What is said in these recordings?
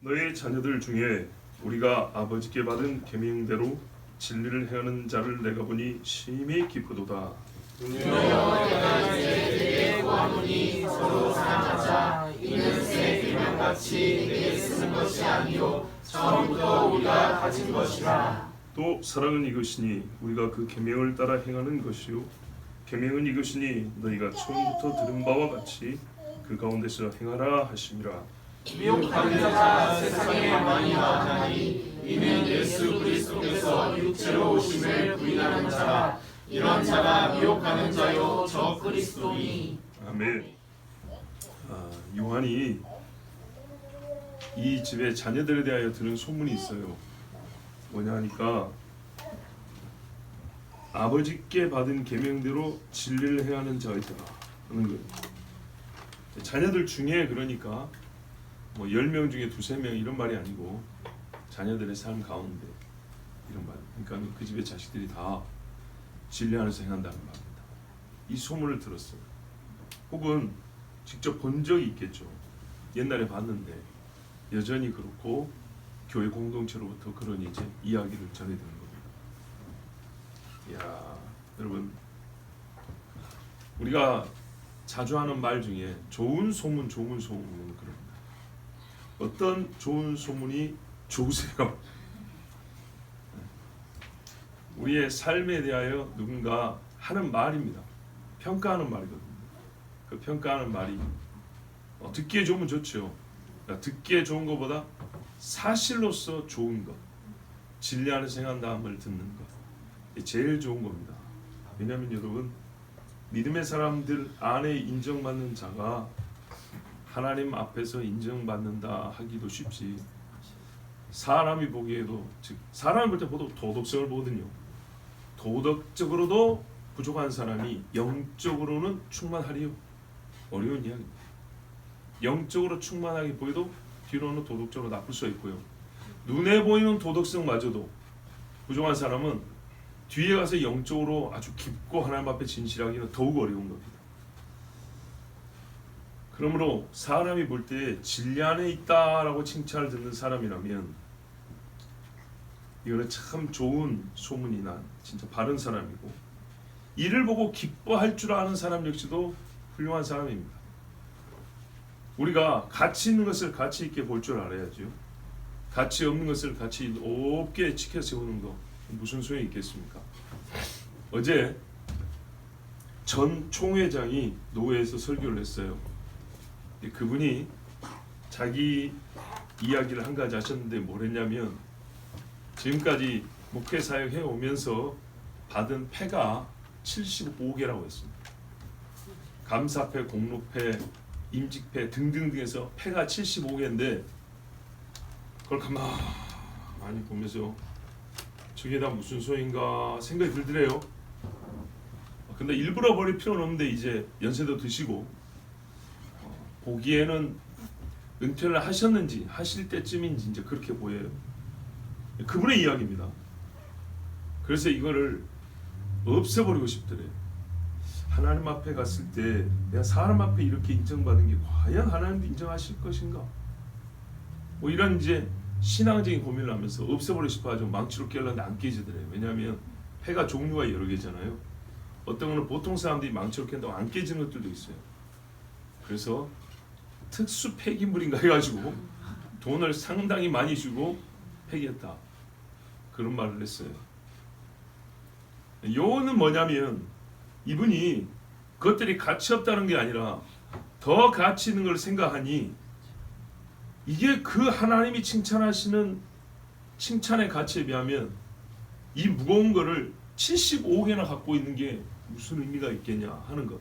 너의 자녀들 중에 우리가 아버지께 받은 계명대로 진리를 행하는 자를 내가 보니 심히 기쁘도다. 주여 내가 이제 구하노니 서로 사랑하자. 이는 새 계명같이 내게 쓰는 것이 아니요 처음부터 우리가 가진 것이라. 또 사랑은 이것이니 우리가 그 계명을 따라 행하는 것이요 계명은 이것이니 너희가 처음부터 들은 바와 같이 그 가운데서 행하라 하심이라. 미혹하는 자가 세상에 많이 나타나니 이는 예수 그리스도께서 육체로 오심을 부인하는 자라. 이런 자가 미혹하는 자요 저 그리스도니. 아멘. 요한이 이 집의 자녀들에 대하여 들은 소문이 있어요. 뭐냐 하니까 아버지께 받은 계명대로 진리를 행하는 자가 있다 하는 거예요. 자녀들 중에 그러니까 뭐 10명 중에 2-3명 이런 말이 아니고 자녀들의 삶 가운데 이런 말. 그러니까 그 집의 자식들이 다 진리 안에서 행한다는 말입니다. 이 소문을 들었어요. 혹은 직접 본 적이 있겠죠. 옛날에 봤는데 여전히 그렇고 교회 공동체로부터 그런 이제 이야기를 전해드는 겁니다. 이야, 여러분, 우리가 자주 하는 말 중에 좋은 소문은 그럽니다. 어떤 좋은 소문이 좋으세요? 우리의 삶에 대하여 누군가 하는 말입니다. 평가하는 말이거든요. 그 평가하는 말이 듣기에 좋으면 좋죠. 그러니까 듣기에 좋은 것보다 사실로서 좋은 것, 진리 안에서 행한다함을 듣는 것, 제일 좋은 겁니다. 왜냐하면 여러분, 믿음의 사람들 안에 인정받는 자가 하나님 앞에서 인정받는다 하기도 쉽지, 사람이 보기에도, 즉 사람이 볼 때 보통 도덕성을 보거든요. 도덕적으로도 부족한 사람이 영적으로는 충만하리요. 어려운 이야기입니다. 영적으로 충만하게 보여도 뒤로는 도덕적으로 나쁠 수 있고요. 눈에 보이는 도덕성마저도 부족한 사람은 뒤에 가서 영적으로 아주 깊고 하나님 앞에 진실하기는 더욱 어려운 겁니다. 그러므로 사람이 볼 때 진리 안에 있다라고 칭찬을 듣는 사람이라면 이거는 참 좋은 소문이 난 진짜 바른 사람이고, 이를 보고 기뻐할 줄 아는 사람 역시도 훌륭한 사람입니다. 우리가 가치 있는 것을 가치 있게 볼 줄 알아야죠. 가치 없는 것을 가치 높게 지켜 세우는 거 무슨 소용이 있겠습니까? 어제 전 총회장이 노회에서 설교를 했어요. 그분이 자기 이야기를 한 가지 하셨는데 뭘 했냐면, 지금까지 목회 사역 해오면서 받은 패가 75개라고 했습니다. 감사패, 공로패, 임직패 등등등해서 패가 75개인데 그걸 가만히 보면서 저게 다 무슨 소용인가 생각이 들더래요. 근데 일부러 버릴 필요는 없는데 이제 연세도 드시고 보기에는 은퇴를 하셨는지 하실 때쯤인지 이제 그렇게 보여요. 그분의 이야기입니다. 그래서 이거를 없애버리고 싶더래요. 하나님 앞에 갔을 때 내가 사람 앞에 이렇게 인정받은 게 과연 하나님도 인정하실 것인가? 뭐 이런 이제 신앙적인 고민을 하면서 없애버리고 싶어 가지고 망치로 깨려는데 안 깨지더래요. 왜냐하면 패가 종류가 여러 개잖아요. 어떤 거는 보통 사람들이 망치로 깬다고 안 깨지는 것들도 있어요. 그래서 특수 폐기물인가 해가지고 돈을 상당히 많이 주고 폐기했다, 그런 말을 했어요. 요는 뭐냐면 이분이 그것들이 가치 없다는 게 아니라 더 가치 있는 걸 생각하니 이게 그 하나님이 칭찬하시는 칭찬의 가치에 비하면 이 무거운 거를 75개나 갖고 있는 게 무슨 의미가 있겠냐 하는 것.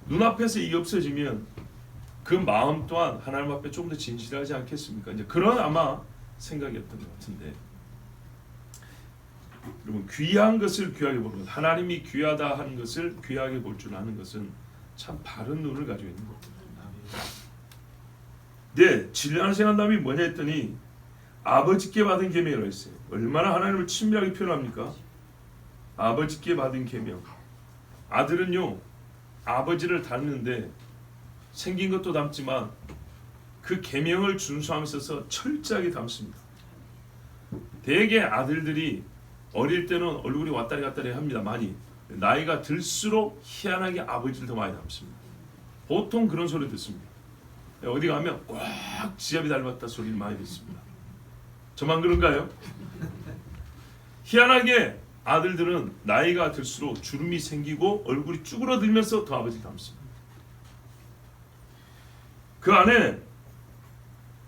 눈앞에서 이게 없어지면 그 마음 또한 하나님 앞에 좀 더 진실하지 않겠습니까? 이제 그런 아마 생각이었던 것 같은데, 여러분, 귀한 것을 귀하게 보는 것, 하나님이 귀하다 하는 것을 귀하게 볼 줄 아는 것은 참 바른 눈을 가지고 있는 겁니다. 네, 진리 안에서 행한다음이 뭐냐 했더니 아버지께 받은 계명이라고 했어요. 얼마나 하나님을 친밀하게 표현합니까? 아버지께 받은 계명. 아들은요, 아버지를 닮는데 생긴 것도 닮지만 그 계명을 준수함에 있어서 철저하게 담습니다. 대개 아들들이 어릴 때는 얼굴이 왔다리 갔다리 합니다. 많이. 나이가 들수록 희한하게 아버지를 더 많이 닮습니다. 보통 그런 소리 듣습니다. 어디 가면 꽉 지압이 닮았다 소리를 많이 듣습니다. 저만 그런가요? 희한하게 아들들은 나이가 들수록 주름이 생기고 얼굴이 쭈그러들면서 더 아버지를 닮습니다. 그 안에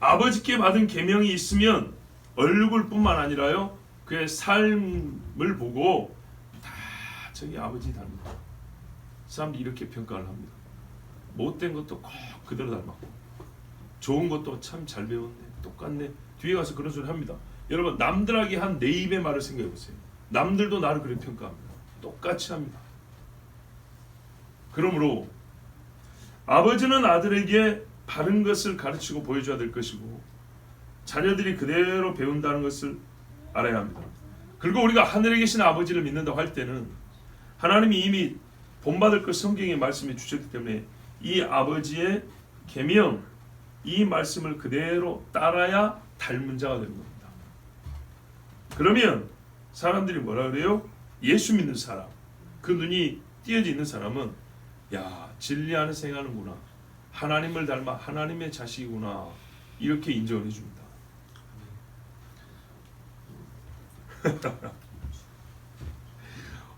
아버지께 받은 계명이 있으면 얼굴뿐만 아니라요, 그의 삶을 보고 다 저기 아버지 닮았다. 사람들이 이렇게 평가를 합니다. 못된 것도 꼭 그대로 닮았고 좋은 것도 참 잘 배웠네, 똑같네. 뒤에 가서 그런 소리 합니다. 여러분, 남들에게 한 내 입의 말을 생각해 보세요. 남들도 나를 그렇게 평가합니다. 똑같이 합니다. 그러므로 아버지는 아들에게 바른 것을 가르치고 보여줘야 될 것이고 자녀들이 그대로 배운다는 것을 알아야 합니다. 그리고 우리가 하늘에 계신 아버지를 믿는다고 할 때는 하나님이 이미 본받을 것 성경의 말씀에 주셨기 때문에 이 아버지의 계명, 이 말씀을 그대로 따라야 닮은 자가 되는 겁니다. 그러면 사람들이 뭐라 그래요? 예수 믿는 사람, 그 눈이 띄어져 있는 사람은 야, 진리 안에 생각하는구나, 하나님을 닮아 하나님의 자식이구나, 이렇게 인정을 해줍니다.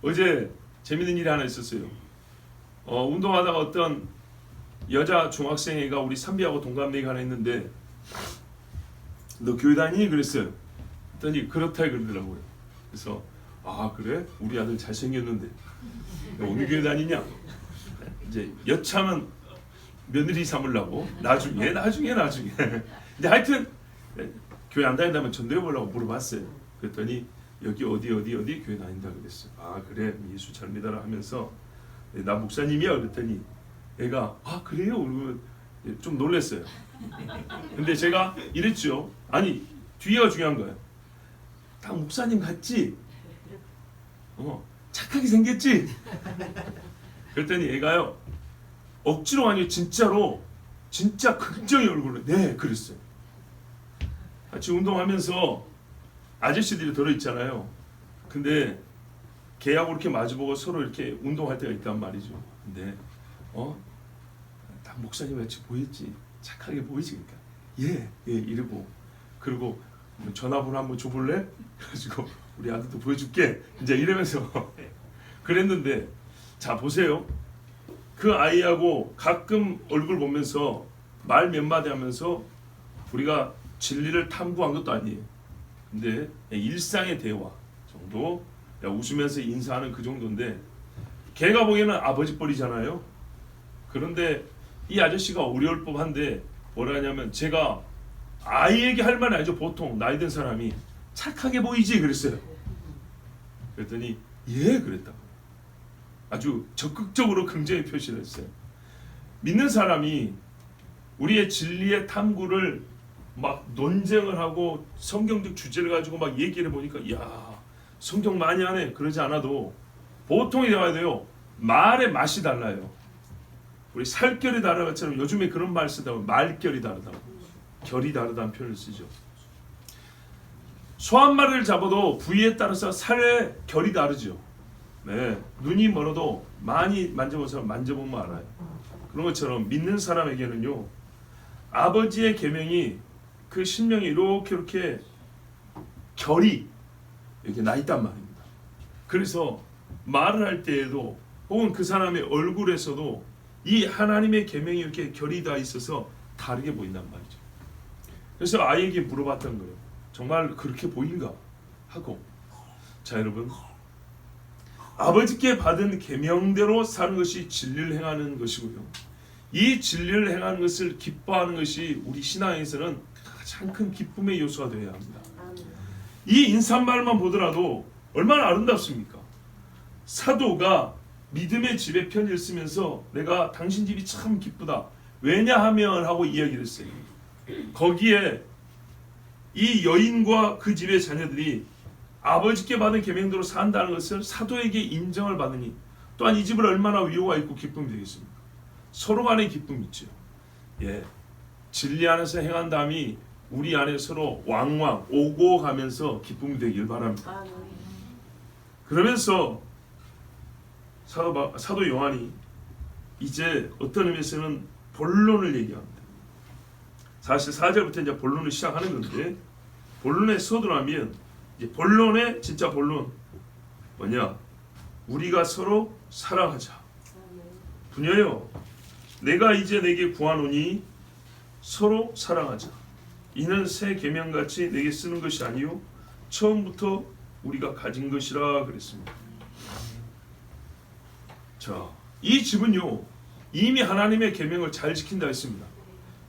어제 재밌는 일이 하나 있었어요. 운동하다가 어떤 여자 중학생애가 우리 삼비하고 동갑내기가 하나 있는데 너 교회 다니니? 그랬어요. 그랬더니 그렇다 그러더라고요. 그래서 아 그래? 우리 아들 잘생겼는데 어느 교회 다니냐? 이제 여차하면 며느리 삼으려고 나중에 근데 하여튼 교회 안 다닌다면 전도해 보려고 물어봤어요. 그랬더니 여기 어디 교회 다닌다 그랬어요. 아 그래, 예수 잘 믿어라 하면서 나 목사님이야 그랬더니 애가 아 그래요? 좀 놀랐어요. 근데 제가 이랬죠. 아니 뒤에가 중요한 거예요. 다 목사님 같지? 착하게 생겼지? 그랬더니 애가요, 억지로 아니고 진짜로 진짜 긍정의 얼굴로 네 그랬어요. 같이 운동하면서 아저씨들이 들어있잖아요. 근데 걔하고 이렇게 마주보고 서로 이렇게 운동할 때가 있단 말이죠. 근데 다 목사님 같이 보였지? 착하게 보이지? 그러니까 예 이러고, 그리고 전화번호 한번 줘볼래? 그래가지고 우리 아들도 보여줄게 이제 이러면서 그랬는데, 자 보세요. 그 아이하고 가끔 얼굴 보면서 말 몇 마디 하면서 우리가 진리를 탐구한 것도 아니에요. 근데 일상의 대화 정도, 웃으면서 인사하는 그 정도인데 걔가 보기에는 아버지 뻘이잖아요. 그런데 이 아저씨가 어려울 법한데 뭐라 하냐면, 제가 아이에게 할 말이 아니죠. 보통 나이 든 사람이 착하게 보이지 그랬어요. 그랬더니 예 그랬다고. 아주 적극적으로 긍정의 표시를 했어요. 믿는 사람이 우리의 진리의 탐구를 막 논쟁을 하고 성경적 주제를 가지고 막 얘기를 해보니까 야 성경 많이 하네 그러지 않아도 보통이 되어야 돼요. 말의 맛이 달라요. 우리 살결이 다른 것처럼 요즘에 그런 말 쓰다 보면 말결이 다르다고, 결이 다르다는 표현을 쓰죠. 소 한 마리를 잡아도 부위에 따라서 살의 결이 다르죠. 네, 눈이 멀어도 많이 만져본 사람 만져보면 알아요. 그런 것처럼 믿는 사람에게는요, 아버지의 계명이 그 신명이 이렇게 결이 이렇게 나 있단 말입니다. 그래서 말을 할 때에도 혹은 그 사람의 얼굴에서도 이 하나님의 계명이 이렇게 결이 다 있어서 다르게 보인단 말이죠. 그래서 아이에게 물어봤던 거예요. 정말 그렇게 보인가 하고. 자 여러분, 아버지께 받은 계명대로 사는 것이 진리를 행하는 것이고요. 이 진리를 행하는 것을 기뻐하는 것이 우리 신앙에서는 가장 큰 기쁨의 요소가 되어야 합니다. 이 인사말만 보더라도 얼마나 아름답습니까? 사도가 믿음의 집에 편지를 쓰면서 내가 당신 집이 참 기쁘다. 왜냐하면 하고 이야기를 했어요. 거기에 이 여인과 그 집의 자녀들이 아버지께 받은 계명대로 산다는 것을 사도에게 인정을 받으니 또한 이 집을 얼마나 위로가 있고 기쁨이 되겠습니까? 서로 간의 기쁨이 있죠. 예, 진리 안에서 행한다음이 우리 안에 서로 왕왕 오고 가면서 기쁨이 되길 바랍니다. 그러면서 사도 요한이 이제 어떤 의미에서는 본론을 얘기합니다. 사실 4절부터 이제 본론을 시작하는 건데, 본론에 서두라면 이제 본론의 진짜 본론 뭐냐? 우리가 서로 사랑하자. 부녀여, 내가 이제 내게 구하노니 서로 사랑하자. 이는 새 계명같이 내게 쓰는 것이 아니요 처음부터 우리가 가진 것이라 그랬습니다. 자, 이 집은요 이미 하나님의 계명을 잘 지킨다 했습니다.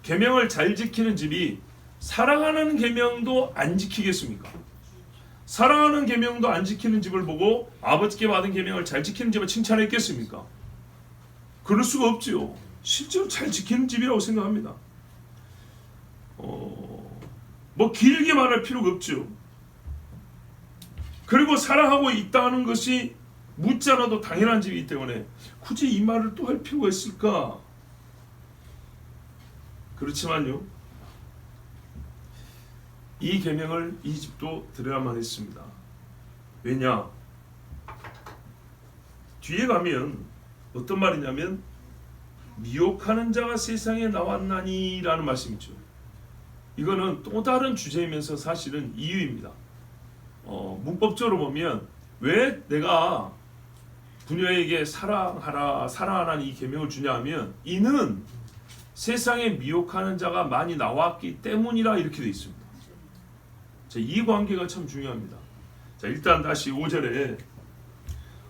계명을 잘 지키는 집이 사랑하는 계명도 안 지키겠습니까? 사랑하는 계명도 안 지키는 집을 보고 아버지께 받은 계명을 잘 지키는 집을 칭찬했겠습니까? 그럴 수가 없지요. 실제로 잘 지키는 집이라고 생각합니다. 뭐 길게 말할 필요가 없죠. 그리고 사랑하고 있다는 것이 묻지 않아도 당연한 집이기 때문에 굳이 이 말을 또 할 필요가 있을까? 그렇지만요, 이 계명을 이 집도 들어야만 했습니다. 왜냐? 뒤에 가면 어떤 말이냐면 미혹하는 자가 세상에 나왔나니 라는 말씀이죠. 이거는 또 다른 주제이면서 사실은 이유입니다. 문법적으로 보면 왜 내가 부녀에게 사랑하라는 이 계명을 주냐 하면 이는 세상에 미혹하는 자가 많이 나왔기 때문이라 이렇게 되어 있습니다. 자, 이 관계가 참 중요합니다. 자, 일단 다시 5절에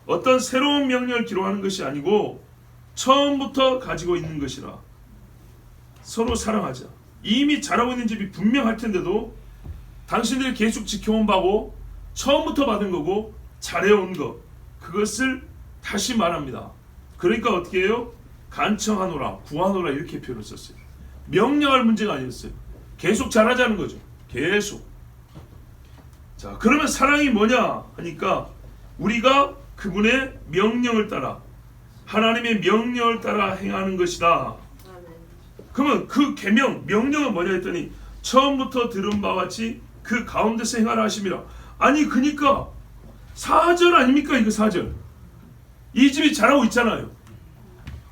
어떤 새로운 명령을 기록하는 것이 아니고 처음부터 가지고 있는 것이라 서로 사랑하자. 이미 잘하고 있는 집이 분명할 텐데도 당신들이 계속 지켜온 바고 처음부터 받은 거고 잘해온 것, 그것을 다시 말합니다. 그러니까 어떻게 해요? 간청하노라, 구하노라 이렇게 표현을 썼어요. 명령할 문제가 아니었어요. 계속 잘하자는 거죠. 계속. 자, 그러면 사랑이 뭐냐 하니까 우리가 그분의 명령을 따라, 하나님의 명령을 따라 행하는 것이다. 그러면 그 계명, 명령은 뭐냐 했더니 처음부터 들은 바와 같이 그 가운데서 행하라 하심이라. 아니 그러니까 4절 아닙니까? 이거 4절. 이 집이 잘하고 있잖아요.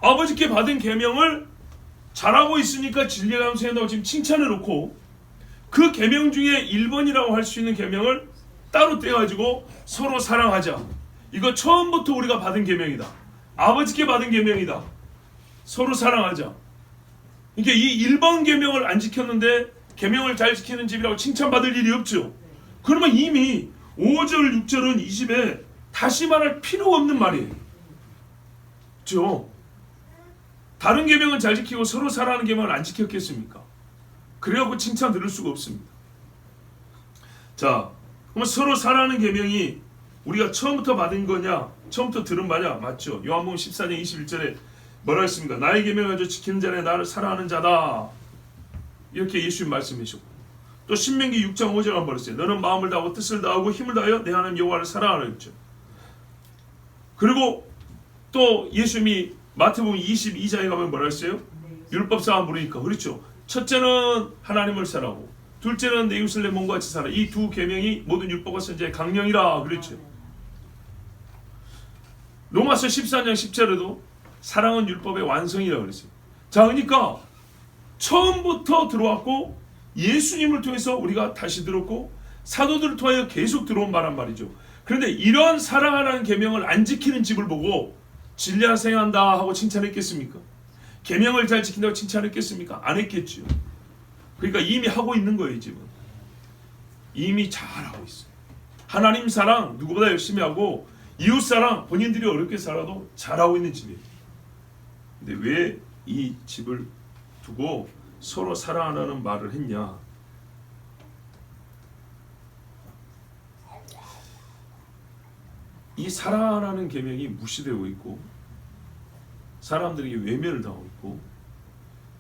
아버지께 받은 계명을 잘하고 있으니까 진리하면서 한다고 지금 칭찬해 놓고 그 계명 중에 1번이라고 할 수 있는 계명을 따로 떼가지고 서로 사랑하자. 이거 처음부터 우리가 받은 계명이다. 아버지께 받은 계명이다. 서로 사랑하자. 그러니까 이 1번 계명을 안 지켰는데 계명을 잘 지키는 집이라고 칭찬받을 일이 없죠. 그러면 이미 5절, 6절은 이 집에 다시 말할 필요가 없는 말이에요. 그렇죠? 다른 계명은 잘 지키고 서로 사랑하는 계명을 안 지켰겠습니까? 그래갖고 칭찬 들을 수가 없습니다. 자, 그러면 서로 사랑하는 계명이 우리가 처음부터 받은 거냐? 처음부터 들은 바냐? 맞죠? 요한복음 14장 21절에 뭐라 했습니까? 나의 계명을 가지고 지키는 자는 나를 사랑하는 자다. 이렇게 예수님 말씀하셨고, 또 신명기 6장 5절 한번 말했어요. 너는 마음을 다하고 뜻을 다하고 힘을 다하여 내 하나님 여호와를 사랑하라 했죠. 그리고 또 예수님이 마태복음 22장에 가면 뭐라 했어요? 율법사가 물으니까, 그렇죠? 첫째는 하나님을 사랑하고 둘째는 내 이웃을 내 몸과 같이 사랑. 이 두 계명이 모든 율법과 선지자의 강령이라 그랬죠. 로마서 14장 10절에도 사랑은 율법의 완성이라고 그랬어요. 자, 그러니까 처음부터 들어왔고 예수님을 통해서 우리가 다시 들었고 사도들을 통하여 계속 들어온 말란 말이죠. 그런데 이런 사랑하라는 계명을 안 지키는 집을 보고 진리한 생한다 하고 칭찬했겠습니까? 계명을 잘 지킨다고 칭찬했겠습니까? 안 했겠죠. 그러니까 이미 하고 있는 거예요. 이 집은 이미 잘하고 있어요. 하나님 사랑 누구보다 열심히 하고 이웃 사랑 본인들이 어렵게 살아도 잘하고 있는 집이에요. 근데 왜 이 집을 두고 서로 사랑하라는 말을 했냐? 이 사랑하라는 계명이 무시되고 있고 사람들에게 외면을 당하고 있고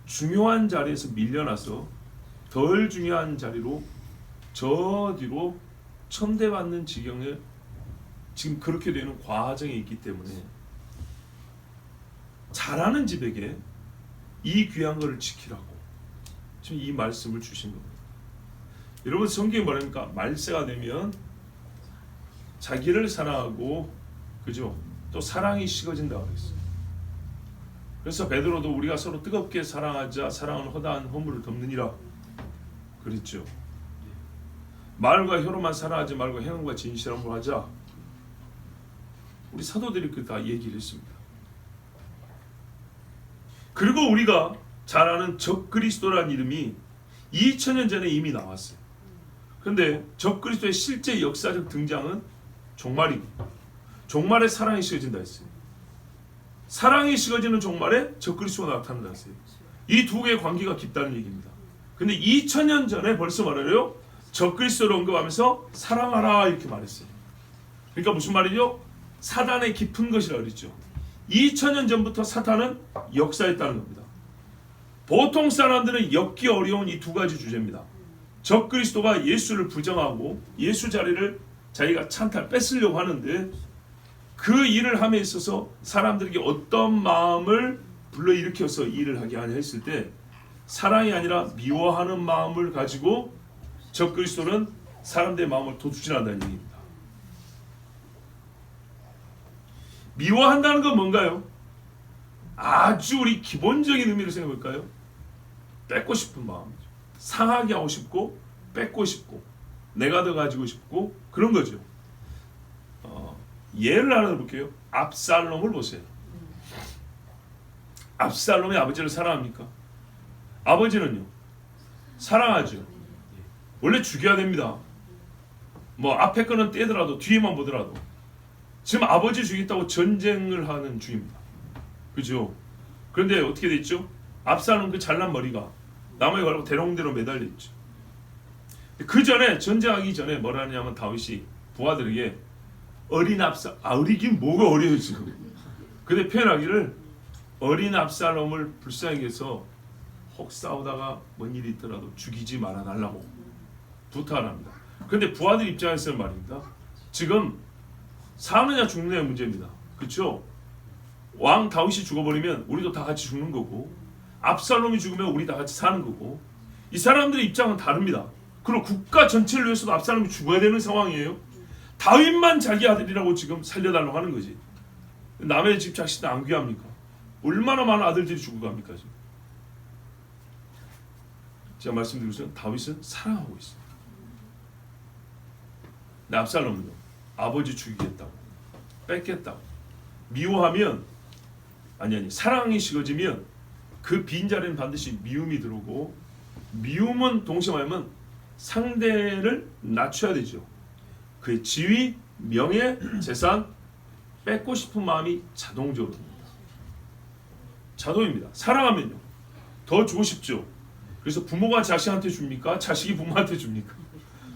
중요한 자리에서 밀려나서 덜 중요한 자리로 저 뒤로 천대받는 지경에 지금 그렇게 되는 과정이 있기 때문에 잘하는 집에게 이 귀한 것을 지키라고 지금 이 말씀을 주신 겁니다. 여러분 성경이 뭐랍니까? 말세가 되면 자기를 사랑하고 그죠? 또 사랑이 식어진다고 그랬어요. 그래서 베드로도 우리가 서로 뜨겁게 사랑하자, 사랑은 허다한 허물을 덮느니라 그랬죠. 말과 혀로만 사랑하지 말고 행함과 진실함으로 하자. 우리 사도들이 그 다 얘기를 했습니다. 그리고 우리가 잘 아는 적그리스도라는 이름이 2000년 전에 이미 나왔어요. 그런데 적그리스도의 실제 역사적 등장은 종말이고, 종말에 사랑이 식어진다 했어요. 사랑이 식어지는 종말에 적그리스도가 나타난다 했어요. 이 두 개의 관계가 깊다는 얘기입니다. 근데 2000년 전에 벌써 말해요. 적그리스도를 언급하면서 사랑하라 이렇게 말했어요. 그러니까 무슨 말이죠? 사단의 깊은 것이라 그랬죠. 2000년 전부터 사탄은 역사했다는 겁니다. 보통 사람들은 엮기 어려운 이 두 가지 주제입니다. 적그리스도가 예수를 부정하고 예수 자리를 자기가 찬탈 뺏으려고 하는데 그 일을 함에 있어서 사람들에게 어떤 마음을 불러일으켜서 일을 하게 하냐 했을 때 사랑이 아니라 미워하는 마음을 가지고 적그리스도는 사람들의 마음을 도둑질한다는 얘기입니다. 미워한다는 건 뭔가요? 아주 우리 기본적인 의미를 생각해 볼까요? 뺏고 싶은 마음이죠. 상하게 하고 싶고 뺏고 싶고 내가 더 가지고 싶고 그런 거죠. 예를 하나 볼게요. 압살롬을 보세요. 압살롬이 아버지를 사랑합니까? 아버지는요? 사랑하죠. 원래 죽여야 됩니다. 뭐 앞에 거는 떼더라도 뒤에만 보더라도 지금 아버지 죽이겠다고 전쟁을 하는 중입니다. 그죠? 그런데 어떻게 됐죠? 압살롬 그 잘난 머리가 나무에 걸고 대롱대로 매달려 있죠. 그 전에 전쟁하기 전에 뭐라 하냐면 다윗이 부하들에게 어린 압살, 어리긴 뭐가 어려요 지금. 근데 표현하기를 어린 압살롬을 불쌍히 해서 혹 싸우다가 뭔 일이 있더라도 죽이지 말아달라고 부탁을 합니다. 근데 부하들 입장에서는 말입니다. 지금 사느냐 죽느냐의 문제입니다. 그렇죠? 왕 다윗이 죽어버리면 우리도 다 같이 죽는 거고 압살롬이 죽으면 우리 다 같이 사는 거고 이 사람들의 입장은 다릅니다. 그리고 국가 전체를 위해서도 압살롬이 죽어야 되는 상황이에요. 다윗만 자기 아들이라고 지금 살려달라고 하는 거지. 남의 집 자식들 안 귀합니까? 얼마나 많은 아들들이 죽어갑니까 지금. 제가 말씀드리고 있어요. 다윗은 사랑하고 있습니다. 근데 압살롬은요. 아버지 죽이겠다고 뺏겠다고 미워하면 아니 사랑이 식어지면 그 빈자리는 반드시 미움이 들어오고 미움은 동시에 말하면 상대를 낮춰야 되죠. 그의 지위, 명예, 재산 뺏고 싶은 마음이 자동적으로 듭니다. 자동입니다. 사랑하면요 더 주고 싶죠. 그래서 부모가 자식한테 줍니까? 자식이 부모한테 줍니까?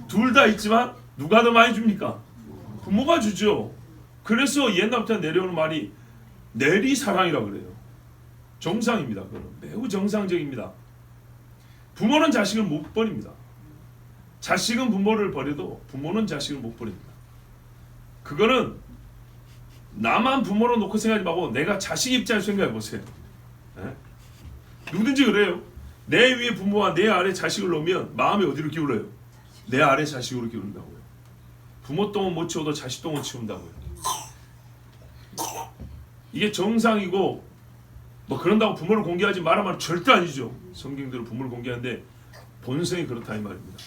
둘 다 있지만 누가 더 많이 줍니까? 부모가 주죠. 그래서 옛날부터 내려오는 말이 내리사랑이라고 그래요. 정상입니다. 그거는 매우 정상적입니다. 부모는 자식을 못 버립니다. 자식은 부모를 버려도 부모는 자식을 못 버립니다. 그거는 나만 부모로 놓고 생각하지 말고 내가 자식 입장에서 생각해 보세요. 네? 누구든지 그래요. 내 위에 부모와 내 아래 자식을 놓으면 마음이 어디로 기울어요? 내 아래 자식으로 기울는다고요. 부모 똥은 못 치워도 자식 똥은 치운다고요. 이게 정상이고 뭐 그런다고 부모를 공개하지 말아만 절대 아니죠. 성경대로 부모를 공개하는데 본성이 그렇다 이 말입니다.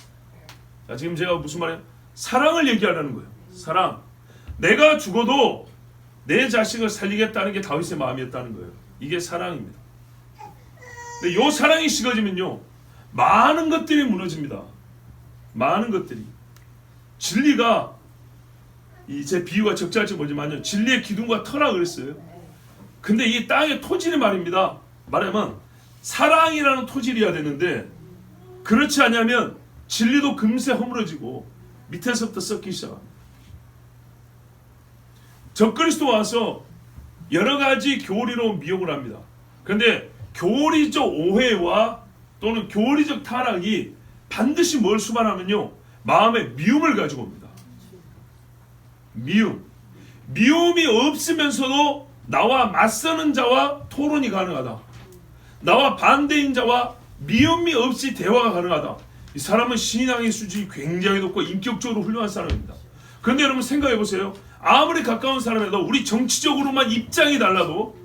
자, 지금 제가 무슨 말이에요? 사랑을 얘기하라는 거예요. 사랑. 내가 죽어도 내 자식을 살리겠다는 게 다윗의 마음이었다는 거예요. 이게 사랑입니다. 근데 이 사랑이 식어지면요 많은 것들이 무너집니다. 많은 것들이. 진리가 제 비유가 적절할지 모르지만요 진리의 기둥과 터라 그랬어요. 근데 이 땅의 토질이 말입니다. 말하면 사랑이라는 토질이어야 되는데 그렇지 않으면 진리도 금세 허물어지고 밑에서부터 썩기 시작합니다. 적그리스도 와서 여러 가지 교리로 미혹을 합니다. 그런데 교리적 오해와 또는 교리적 타락이 반드시 뭘 수반하면요 마음에 미움을 가지고 옵니다. 미움이 없으면서도 나와 맞서는 자와 토론이 가능하다. 나와 반대인 자와 미움이 없이 대화가 가능하다. 이 사람은 신앙의 수준이 굉장히 높고 인격적으로 훌륭한 사람입니다. 그런데 여러분 생각해 보세요. 아무리 가까운 사람이라도 우리 정치적으로만 입장이 달라도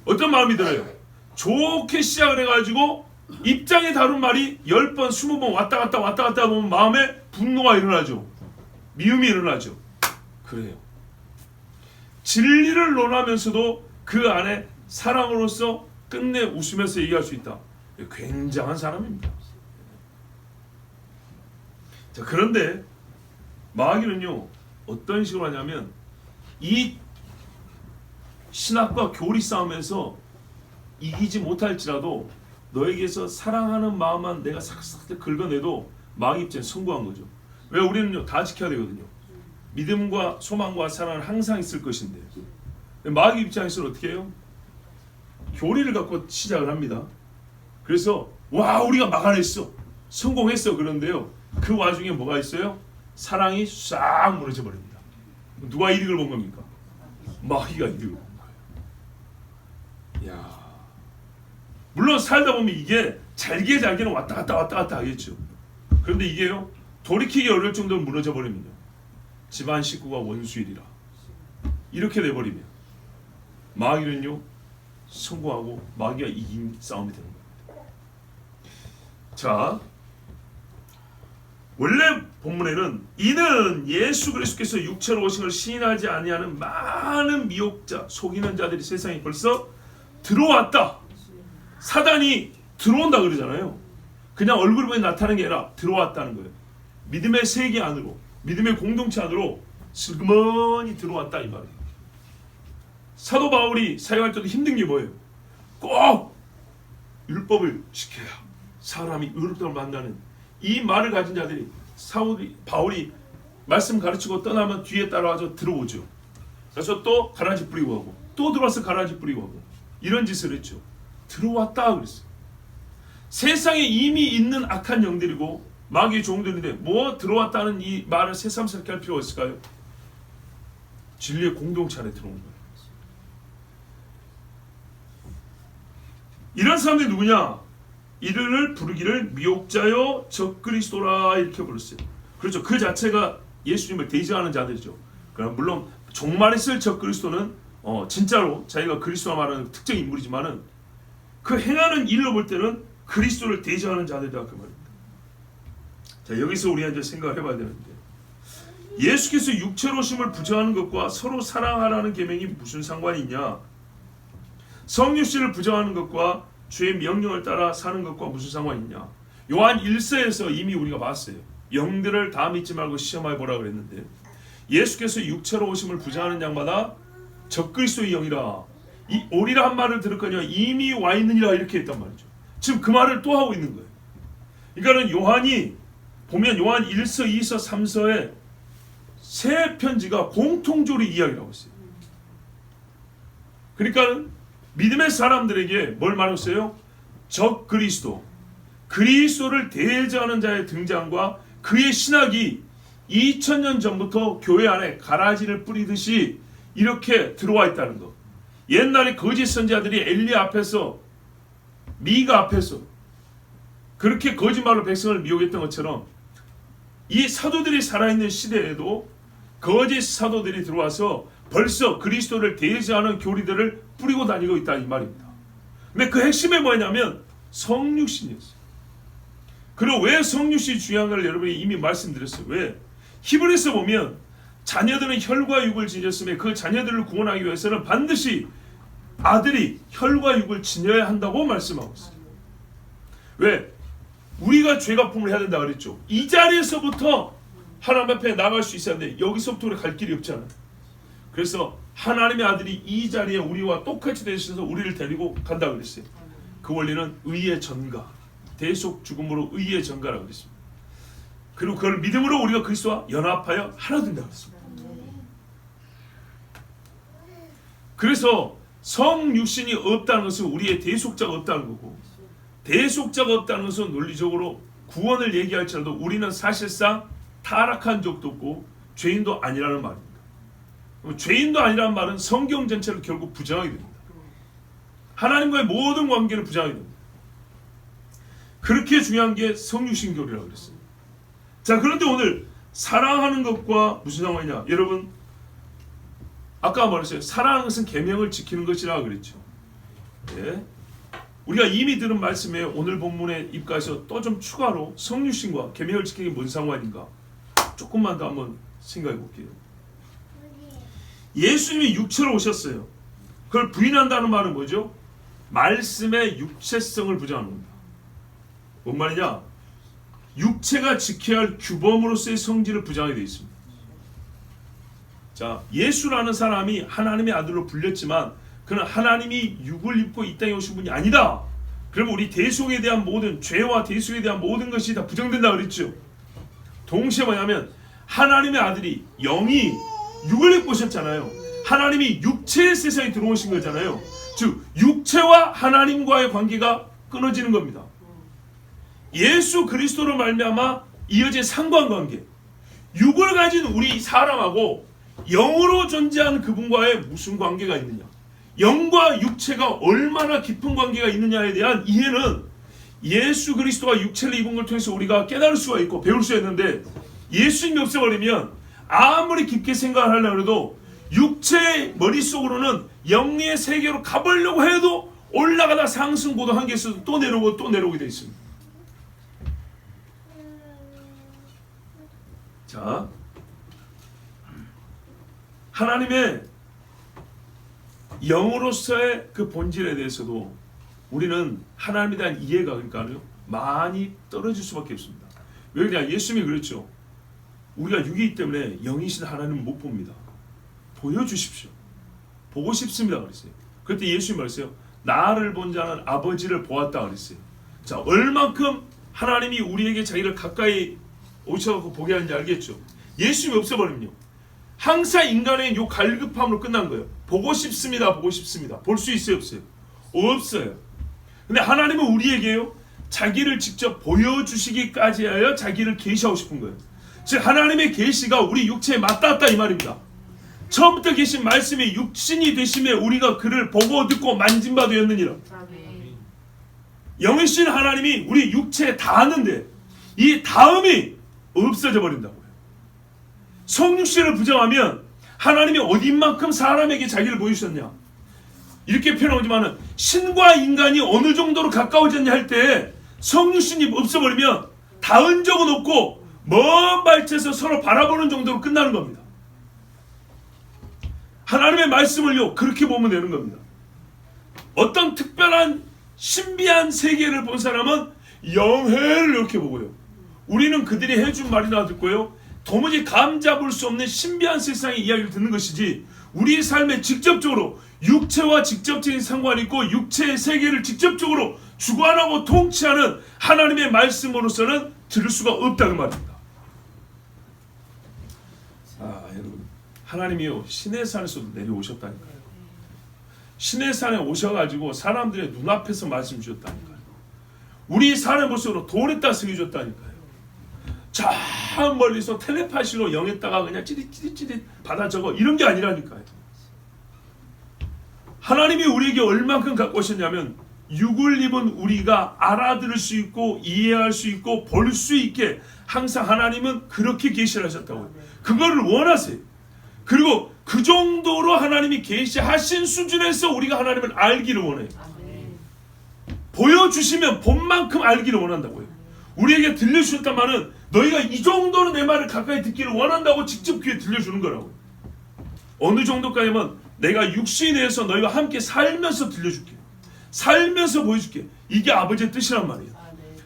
어떤 마음이 들어요? 좋게 시작을 해가지고 입장이 다른 말이 10번, 20번 왔다 갔다 보면 마음에 분노가 일어나죠. 미움이 일어나죠. 그래요. 진리를 논하면서도 그 안에 사랑으로서 끝내 웃으면서 얘기할 수 있다. 굉장한 사람입니다. 자, 그런데 마귀는요 어떤 식으로 하냐면 이 신학과 교리 싸움에서 이기지 못할지라도 너에게서 사랑하는 마음만 내가 싹싹 긁어내도 마귀 입장에 성공한 거죠. 왜? 우리는요 다 지켜야 되거든요. 믿음과 소망과 사랑은 항상 있을 것인데 마귀 입장에서는 어떻게 해요? 교리를 갖고 시작을 합니다. 그래서 와 우리가 막아냈어, 성공했어. 그런데요 그 와중에 뭐가 있어요? 사랑이 싹 무너져 버립니다. 누가 이득을 본 겁니까? 마귀가 이득을 본 거예요. 야, 물론 살다 보면 이게 잘게는 왔다 갔다 하겠죠. 그런데 이게요 돌이키기 어려울 정도로 무너져 버리면요 집안 식구가 원수일이라 이렇게 돼버리면 마귀는요 성공하고 마귀가 이긴 싸움이 되는 겁니다. 자, 원래 본문에는 이는 예수 그리스도께서 육체로 오신 걸 시인하지 아니하는 많은 미혹자, 속이는 자들이 세상에 벌써 들어왔다. 사단이 들어온다 그러잖아요. 그냥 얼굴 보에 나타나는 게 아니라 들어왔다는 거예요. 믿음의 세계 안으로, 믿음의 공동체 안으로 슬그머니 들어왔다 이 말이에요. 사도 바울이 사역할 때도 힘든 게 뭐예요? 꼭 율법을 지켜야 사람이 의롭다를 만나는 이 말을 가진 자들이 바울이 말씀 가르치고 떠나면 뒤에 따라와서 들어오죠. 그래서 또 가라지 뿌리고 하고 또 들어와서 가라지 뿌리고 하고 이런 짓을 했죠. 들어왔다 그랬어요. 세상에 이미 있는 악한 영들이고 마귀의 종들인데 뭐 들어왔다는 이 말을 새삼스럽게 할 필요가 있을까요? 진리의 공동체 안에 들어온 거예요. 이런 사람들이 누구냐? 이를 부르기를 미혹자여 적그리스도라 이렇게 불렀어요. 그렇죠. 그 자체가 예수님을 대적하는 자들이죠. 그럼 물론 종말에 쓸 적그리스도는 진짜로 자기가 그리스도라 말하는 특정 인물이지만은 그 행하는 일로 볼 때는 그리스도를 대적하는 자들이다 그 말입니다. 자, 여기서 우리가 이제 생각을 해봐야 되는데 예수께서 육체로 오심을 부정하는 것과 서로 사랑하라는 계명이 무슨 상관이 있냐? 성육신을 부정하는 것과 주의 명령을 따라 사는 것과 무슨 상관이 있냐? 요한 1서에서 이미 우리가 봤어요. 영들을 다 믿지 말고 시험해 보라 그랬는데 예수께서 육체로 오심을 부정하는 양마다 적그리스도의 영이라 이 오리라 한 말을 들었거니와 이미 와 있느니라 이렇게 했단 말이죠. 지금 그 말을 또 하고 있는 거예요. 그러니까는 요한이 보면 요한 1서, 2서, 3서에 세 편지가 공통적으로 이야기를 하고 있어요. 그러니까 믿음의 사람들에게 뭘 말했어요? 적 그리스도, 그리스도를 대적하는 자의 등장과 그의 신학이 2000년 전부터 교회 안에 가라지를 뿌리듯이 이렇게 들어와 있다는 것. 옛날에 거짓 선지자들이 엘리 앞에서 미가 앞에서 그렇게 거짓말로 백성을 미혹했던 것처럼 이 사도들이 살아있는 시대에도 거짓 사도들이 들어와서 벌써 그리스도를 대적하는 교리들을 뿌리고 다니고 있다 이 말입니다. 근데 그 핵심이 뭐냐면 성육신이었어요. 그리고 왜 성육신이 중요한 걸 여러분이 이미 말씀드렸어요. 왜? 히브리서 보면 자녀들은 혈과 육을 지녔음에 그 자녀들을 구원하기 위해서는 반드시 아들이 혈과 육을 지녀야 한다고 말씀하고 있어요. 왜? 우리가 죄갚음을 해야 된다 그랬죠. 이 자리에서부터 하나님 앞에 나갈 수 있어야 돼. 여기서부터 우리 갈 길이 없잖아. 그래서 하나님의 아들이 이 자리에 우리와 똑같이 되셔서 우리를 데리고 간다 그랬어요. 그 원리는 의의 전가, 대속 죽음으로 의의 전가라고 그랬습니다. 그리고 그걸 믿음으로 우리가 그리스도와 연합하여 하나 된다 그랬습니다. 그래서 성육신이 없다는 것은 우리의 대속자가 없다는 거고, 대속자가 없다는 것은 논리적으로 구원을 얘기할지라도 우리는 사실상 타락한 적도 없고 죄인도 아니라는 말입니다. 죄인도 아니라는 말은 성경 전체를 결국 부정하게 됩니다. 하나님과의 모든 관계를 부정하게 됩니다. 그렇게 중요한 게 성육신교리라고 그랬어요. 자, 그런데 오늘 사랑하는 것과 무슨 상관이냐? 여러분, 아까 말했어요. 사랑하는 것은 계명을 지키는 것이라고 그랬죠. 예. 우리가 이미 들은 말씀에 오늘 본문에 입가해서 또 좀 추가로 성육신과 계명을 지키는 게 뭔 상관인가? 조금만 더 한번 생각해 볼게요. 예수님이 육체로 오셨어요. 그걸 부인한다는 말은 뭐죠? 말씀의 육체성을 부정하는 겁니다. 뭔 말이냐? 육체가 지켜야 할 규범으로서의 성질을 부정하게 되어 있습니다. 자, 예수라는 사람이 하나님의 아들로 불렸지만 그는 하나님이 육을 입고 이 땅에 오신 분이 아니다. 그러면 우리 대속에 대한 모든 죄와 대속에 대한 모든 것이 다 부정된다 그랬죠. 동시에 뭐냐면 하나님의 아들이 영이 육을 입고 오셨잖아요. 하나님이 육체의 세상에 들어오신 거잖아요. 즉 육체와 하나님과의 관계가 끊어지는 겁니다. 예수 그리스도로 말미암아 이어진 상관관계, 육을 가진 우리 사람하고 영으로 존재하는 그분과의 무슨 관계가 있느냐, 영과 육체가 얼마나 깊은 관계가 있느냐에 대한 이해는 예수 그리스도가 육체를 입은 걸 통해서 우리가 깨달을 수가 있고 배울 수 있는데, 예수님이 없어버리면 아무리 깊게 생각을 하려고 해도 육체의 머릿속으로는 영의 세계로 가보려고 해도 올라가다 상승고도 한계에서 또 내려오고 또 내려오게 되어 있습니다. 자, 하나님의 영으로서의 그 본질에 대해서도 우리는 하나님에 대한 이해가 그러니까요 많이 떨어질 수밖에 없습니다. 왜 그러냐? 예수님이 그랬죠. 우리가 육이기 때문에 영이신 하나님을 못 봅니다. 보여주십시오. 보고 싶습니다 그랬어요. 그때 예수님이 말했어요. 나를 본 자는 아버지를 보았다 그랬어요. 자, 얼만큼 하나님이 우리에게 자기를 가까이 오셔서 보게 하는지 알겠죠? 예수님이 없어버리면요 항상 인간의 요 갈급함으로 끝난 거예요. 보고 싶습니다. 보고 싶습니다. 볼 수 있어요? 없어요? 없어요. 근데 하나님은 우리에게요 자기를 직접 보여주시기까지 하여 자기를 계시하고 싶은 거예요. 즉 하나님의 계시가 우리 육체에 맞닿았다 이 말입니다. 처음부터 계신 말씀이 육신이 되심에 우리가 그를 보고 듣고 만진 바 되었느니라. 영이신 하나님이 우리 육체에 닿았는데 이 닿음이 없어져 버린다고요. 성육신을 부정하면 하나님이 어딘만큼 사람에게 자기를 보여주셨냐, 이렇게 표현하지만은 신과 인간이 어느 정도로 가까워졌냐 할 때 성육신이 없어버리면 닿은 적은 없고 먼 발치에서 서로 바라보는 정도로 끝나는 겁니다. 하나님의 말씀을요 그렇게 보면 되는 겁니다. 어떤 특별한 신비한 세계를 본 사람은 영해를 이렇게 보고요, 우리는 그들이 해준 말이나 듣고요 도무지 감잡을 수 없는 신비한 세상의 이야기를 듣는 것이지, 우리 삶에 직접적으로 육체와 직접적인 상관이 있고 육체의 세계를 직접적으로 주관하고 통치하는 하나님의 말씀으로서는 들을 수가 없다는 말입니다. 아, 여러분, 하나님이요 신의 산에서도 내려오셨다니까요. 신의 산에 오셔가지고 사람들의 눈앞에서 말씀 주셨다니까요. 우리 산의 모습으로 돌에다 새겨줬다니까요. 저 멀리서 텔레파시로 영에다가 그냥 찌릿찌릿 받아 적어 이런 게 아니라니까요. 하나님이 우리에게 얼만큼 갖고 오셨냐면 육을 입은 우리가 알아들을 수 있고 이해할 수 있고 볼 수 있게 항상 하나님은 그렇게 계시를 하셨다고요. 그거를 원하세요. 그리고 그 정도로 하나님이 계시하신 수준에서 우리가 하나님을 알기를 원해요. 보여주시면 본 만큼 알기를 원한다고요. 우리에게 들려주셨단 말은 너희가 이 정도로 내 말을 가까이 듣기를 원한다고 직접 귀에 들려주는 거라고. 어느 정도까지면 내가 육신에 대해서 너희와 함께 살면서 들려줄게, 살면서 보여줄게. 이게 아버지의 뜻이란 말이에요.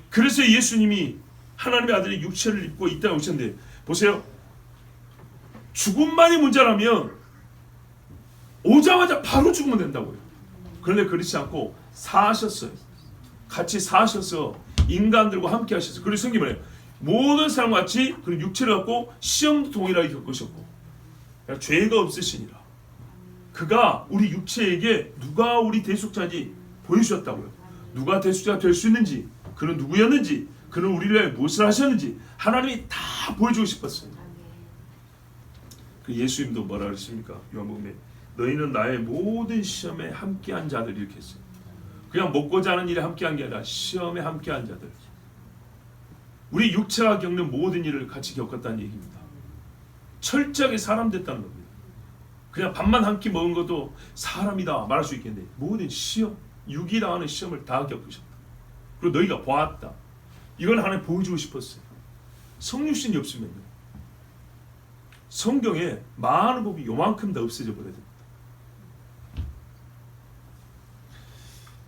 그래서 예수님이 하나님의 아들이 육체를 입고 이 땅에 오셨는데 보세요, 죽음만이 문제라면 오자마자 바로 죽으면 된다고요. 그런데 그렇지 않고 사셨어요. 같이 사셔서 인간들과 함께 하셨어요. 그래서 성경이 말해요. 모든 사람과 같이 그 육체를 갖고 시험도 동일하게 겪으셨고 죄가 없으시니라. 그가 우리 육체에게 누가 우리 대속자인지 보여주셨다고요. 누가 대속자가 될 수 있는지, 그는 누구였는지, 그는 우리를 위해 무엇을 하셨는지 하나님이 다 보여주고 싶었어요. 그 예수님도 뭐라 그랬습니까? 요한복음에 너희는 나의 모든 시험에 함께한 자들 이렇게 했어요. 그냥 먹고 자는 일에 함께한 게 아니라 시험에 함께한 자들. 우리 육체가 겪는 모든 일을 같이 겪었다는 얘기입니다. 철저하게 사람 됐다는 겁니다. 그냥 밥만 한 끼 먹은 것도 사람이다 말할 수 있겠는데 모든 시험, 유기당하는 시험을 다 겪으셨다. 그리고 너희가 보았다. 이걸 하나님 보여주고 싶었어요. 성육신이 없으면요, 성경에 많은 법이 요만큼 다 없어져 버려야 됩니다.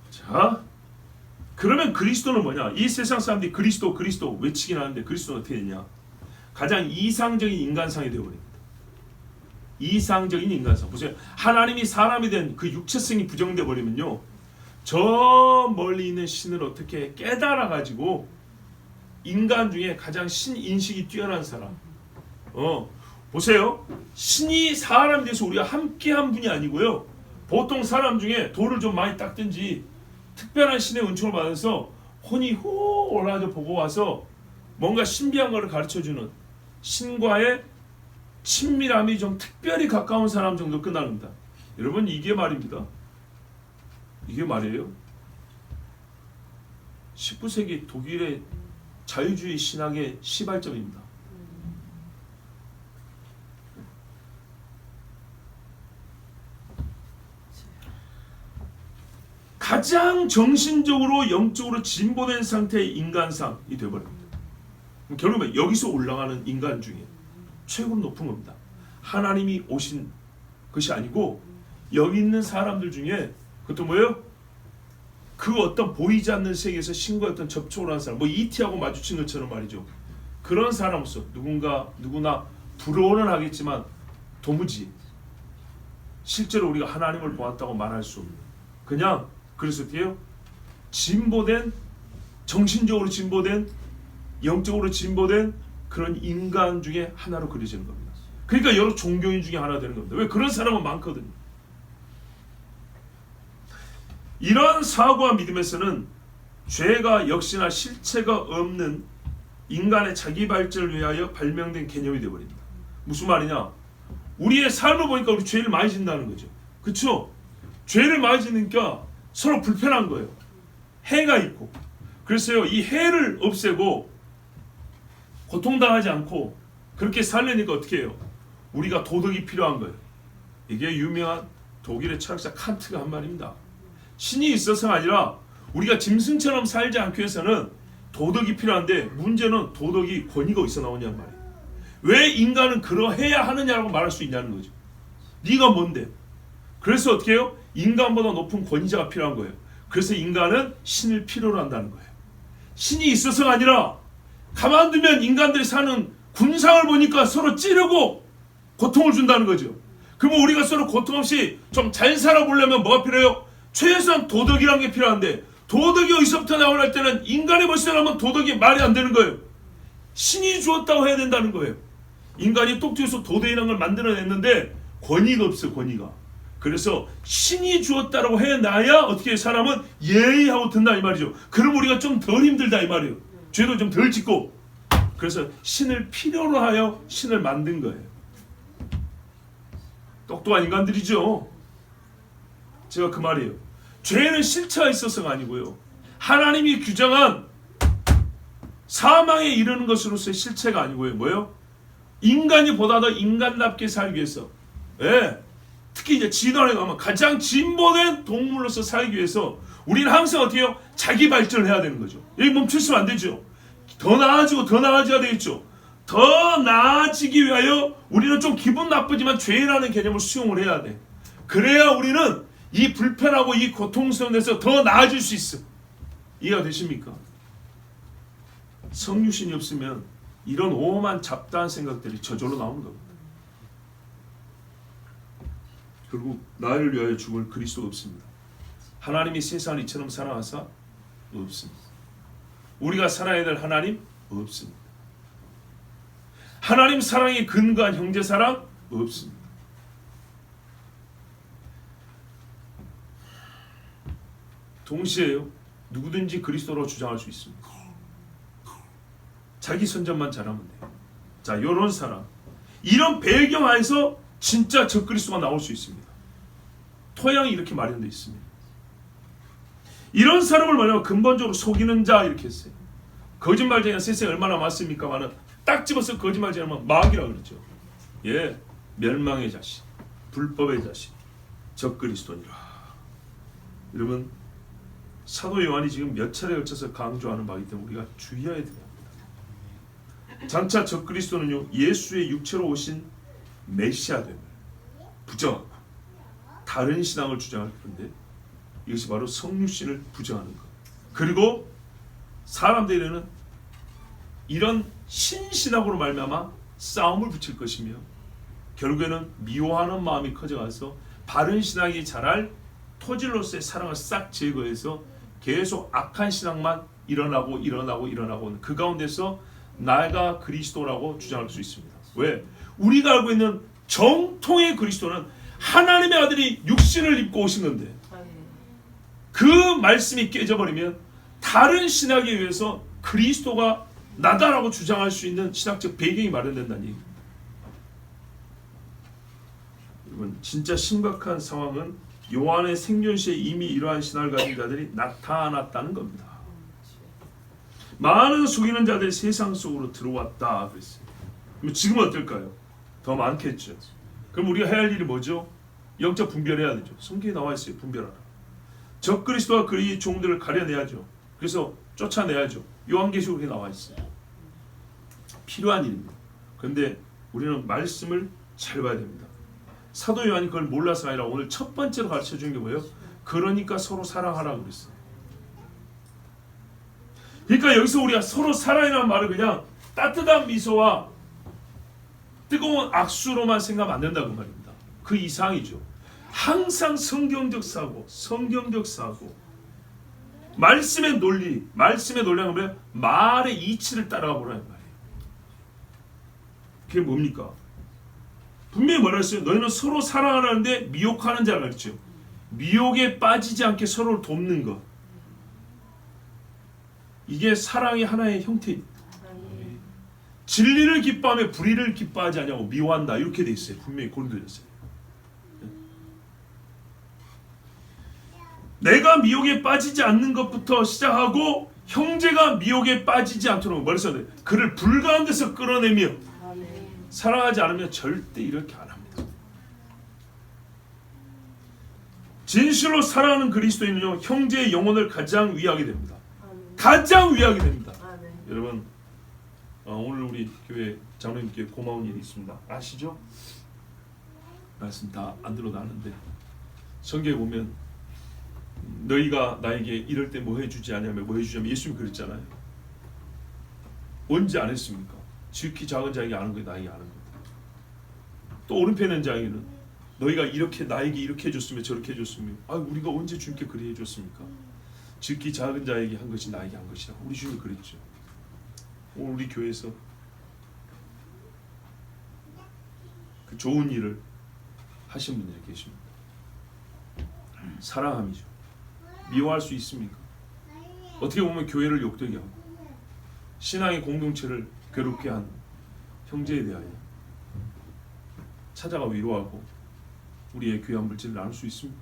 자, 그러면 그리스도는 뭐냐? 이 세상 사람들이 그리스도 외치긴 하는데 그리스도는 어떻게 되냐? 가장 이상적인 인간상이 되어버립니다. 이상적인 인간상. 보세요. 하나님이 사람이 된 그 육체성이 부정돼 버리면요, 저 멀리 있는 신을 어떻게 깨달아 가지고 인간 중에 가장 신인식이 뛰어난 사람. 보세요. 신이 사람이 돼서 우리가 함께한 분이 아니고요, 보통 사람 중에 돌을 좀 많이 닦든지 특별한 신의 은총을 받아서 혼이 후 올라져 보고 와서 뭔가 신비한 것을 가르쳐주는 신과의 친밀함이 좀 특별히 가까운 사람 정도 끝납니다. 여러분, 이게 말입니다. 이게 말이에요. 19세기 독일의 자유주의 신학의 시발점입니다. 가장 정신적으로 영적으로 진보된 상태의 인간상이 되어버립니다. 결국은 여기서 올라가는 인간 중에 최고로 높은 겁니다. 하나님이 오신 것이 아니고 여기 있는 사람들 중에, 그것도 뭐예요? 그 어떤 보이지 않는 세계에서 신과 어떤 접촉을 하는 사람, 뭐 이티하고 마주친 것처럼 말이죠. 그런 사람으로서 누구나 부러워는 하겠지만 도무지 실제로 우리가 하나님을 보았다고 말할 수 없는, 그냥 그래서 어때요? 진보된, 정신적으로 진보된, 영적으로 진보된 그런 인간 중에 하나로 그려지는 겁니다. 그러니까 여러 종교인 중에 하나 되는 겁니다. 왜? 그런 사람은 많거든요. 이런 사고와 믿음에서는 죄가 역시나 실체가 없는 인간의 자기 발전을 위하여 발명된 개념이 되어버립니다. 무슨 말이냐? 우리의 삶을 보니까 우리 죄를 많이 짓는다는 거죠. 그렇죠? 죄를 많이 짓으니까 서로 불편한 거예요. 해가 있고. 그래서요, 이 해를 없애고 고통당하지 않고 그렇게 살려니까 어떻게 해요? 우리가 도덕이 필요한 거예요. 이게 유명한 독일의 철학자 칸트가 한 말입니다. 신이 있어서가 아니라 우리가 짐승처럼 살지 않기 위해서는 도덕이 필요한데, 문제는 도덕이 권위가 어디서 나오냐는 말이에요. 왜 인간은 그러해야 하느냐라고 말할 수 있냐는 거죠. 네가 뭔데? 그래서 어떻게 해요? 인간보다 높은 권위자가 필요한 거예요. 그래서 인간은 신을 필요로 한다는 거예요. 신이 있어서가 아니라 가만두면 인간들이 사는 군상을 보니까 서로 찌르고 고통을 준다는 거죠. 그러면 우리가 서로 고통 없이 좀 잘 살아보려면 뭐가 필요해요? 최소한 도덕이란 게 필요한데, 도덕이 어디서부터 나오나 할 때는 인간이 벌써 나오면 도덕이 말이 안 되는 거예요. 신이 주었다고 해야 된다는 거예요. 인간이 똑똑해서 도덕이라는 걸 만들어냈는데 권위가 없어, 권위가. 그래서 신이 주었다라고 해놔야 어떻게 사람은 예의하고 든다 이 말이죠. 그럼 우리가 좀 덜 힘들다 이 말이에요. 죄도 좀 덜 짓고. 그래서 신을 필요로 하여 신을 만든 거예요. 똑똑한 인간들이죠. 제가 그 말이에요. 죄는 실체가 있어서가 아니고요, 하나님이 규정한 사망에 이르는 것으로서의 실체가 아니고요, 뭐예요? 인간이 보다 더 인간답게 살기 위해서, 특히 이제 진화에 가면 가장 진보된 동물로서 살기 위해서 우리는 항상 어떻게 해요? 자기 발전을 해야 되는 거죠. 여기 멈추시면 안 되죠. 더 나아지고 더 나아져야 되겠죠. 더 나아지기 위하여 우리는 좀 기분 나쁘지만 죄라는 개념을 수용을 해야 돼. 그래야 우리는 이 불편하고 이 고통스러운 데서 더 나아질 수 있어. 이해가 되십니까? 성육신이 없으면 이런 오만 잡다한 생각들이 저절로 나오는 겁니다. 결국 나를 위하여 죽을 그리스도가 없습니다. 하나님이 세상을 이처럼 사랑하사 없습니다. 우리가 살아야 될 하나님 없습니다. 하나님 사랑이 근거한 형제 사랑 없습니다. 동시에요, 누구든지 그리스도로 주장할 수 있습니다. 자기 선전만 잘하면 돼요. 자, 이런 사람, 이런 배경 하에서 진짜 적그리스도가 나올 수 있습니다. 토양이 이렇게 마련되어 있습니다. 이런 사람을 말하면 근본적으로 속이는 자 이렇게 했어요. 거짓말쟁이가 세상에 얼마나 많습니까? 많은 딱 집어서 거짓말쟁이면 마귀라 그러죠. 예, 멸망의 자식, 불법의 자식, 적그리스도니라. 여러분, 사도 요한이 지금 몇 차례 걸쳐서 강조하는 바이기 때문에 우리가 주의해야 됩니다. 장차 적그리스도는요, 예수의 육체로 오신 메시아됨을 부정하고 다른 신앙을 주장할 건데, 이것이 바로 성육신을 부정하는 것. 그리고 사람들에게는 이런 신신학으로 말미암아 싸움을 붙일 것이며, 결국에는 미워하는 마음이 커져가서 바른 신앙이 자랄 토질로서의 사랑을 싹 제거해서 계속 악한 신앙만 일어나고 그 가운데서 나가 그리스도라고 주장할 수 있습니다. 왜? 우리가 알고 있는 정통의 그리스도는 하나님의 아들이 육신을 입고 오신 건데, 그 말씀이 깨져버리면 다른 신학에 의해서 그리스도가 나다라고 주장할 수 있는 신학적 배경이 마련된다는 얘기입니다. 여러분, 진짜 심각한 상황은 요한의 생존시에 이미 이러한 신학을 가진 자들이 나타났다는 겁니다. 많은 속이는 자들이 세상 속으로 들어왔다 그랬어요. 그럼 지금 어떨까요? 더 많겠죠. 그럼 우리가 해야 할 일이 뭐죠? 영적 분별해야 되죠. 성경에 나와 있어요. 분별하라. 적그리스도와 그의 종들을 가려내야죠. 그래서 쫓아내야죠. 요한계시록에 나와 있어요. 필요한 일입니다. 그런데 우리는 말씀을 잘 봐야 됩니다. 사도 요한이 그걸 몰라서 아니라 오늘 첫 번째로 가르쳐 준 게 뭐예요? 그러니까 서로 사랑하라고 그랬어요. 그러니까 여기서 우리가 서로 사랑이라는 말을 그냥 따뜻한 미소와 뜨거운 악수로만 생각하면 안 된다고 말입니다. 그 이상이죠. 항상 성경적 사고, 말씀의 논리는 뭐예요? 말의 이치를 따라가 보라는 말이에요. 그게 뭡니까? 분명히 뭐라 했어요? 너희는 서로 사랑하는데 미혹하는 자라 그랬죠. 미혹에 빠지지 않게 서로를 돕는 것. 이게 사랑의 하나의 형태입니다. 진리를 기뻐하며 불의를 기뻐하지 않냐고 미워한다 이렇게 돼 있어요. 분명히 고린도전서에. 내가 미혹에 빠지지 않는 것부터 시작하고 형제가 미혹에 빠지지 않도록 뭐라 써야 돼? 그를 불 가운데서 끌어내며 사랑하지 않으면 절대 이렇게 안 합니다. 진실로 사랑하는 그리스도인은요, 형제의 영혼을 가장 위하게 됩니다. 가장 위하게 됩니다. 여러분, 오늘 우리 교회 장로님께 고마운 일이 있습니다. 아시죠? 말씀 다 안 들어도 아는데, 성경에 보면 너희가 나에게 이럴 때 뭐 해주지 않냐면 뭐 해주냐면 예수님이 그랬잖아요. 언제 안 했습니까? 지극히 작은 자에게 아는 거 나에게 아는 거다. 또 오른편에 자에게는 너희가 이렇게 나에게 이렇게 해줬으면 저렇게 해줬으면 우리가 언제 주님께 그리 해줬습니까? 지극히 작은 자에게 한 것이 나에게 한 것이라. 우리 주님이 그랬죠. 오늘 우리 교회에서 그 좋은 일을 하신 분들이 계십니다. 사랑함이죠. 미워할 수 있습니까? 어떻게 보면 교회를 욕되게 하고 신앙의 공동체를 괴롭게 한 형제에 대하여 찾아가 위로하고 우리의 귀한 물질을 나눌 수 있습니까?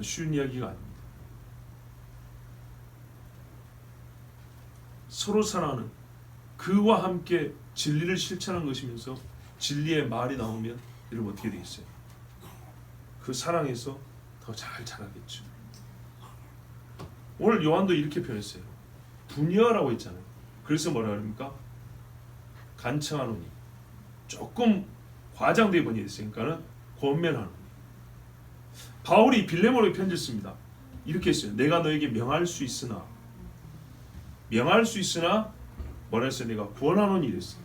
쉬운 이야기가 아닙니다. 서로 사랑하는 그와 함께 진리를 실천하는 것이면서 진리의 말이 나오면 여러분 어떻게 되겠어요? 그 사랑에서 더 잘 자라겠죠. 오늘 요한도 이렇게 표현했어요. 분이하라고 했잖아요. 그래서 뭐라 그럽니까? 간청하노니. 조금 과장되게 번역했으니까는 권면하노니. 바울이 빌레몬에게 편지를 씁니다. 이렇게 했어요. 내가 너에게 명할 수 있으나 뭐라 했어요? 내가 구원하노니 이랬어요.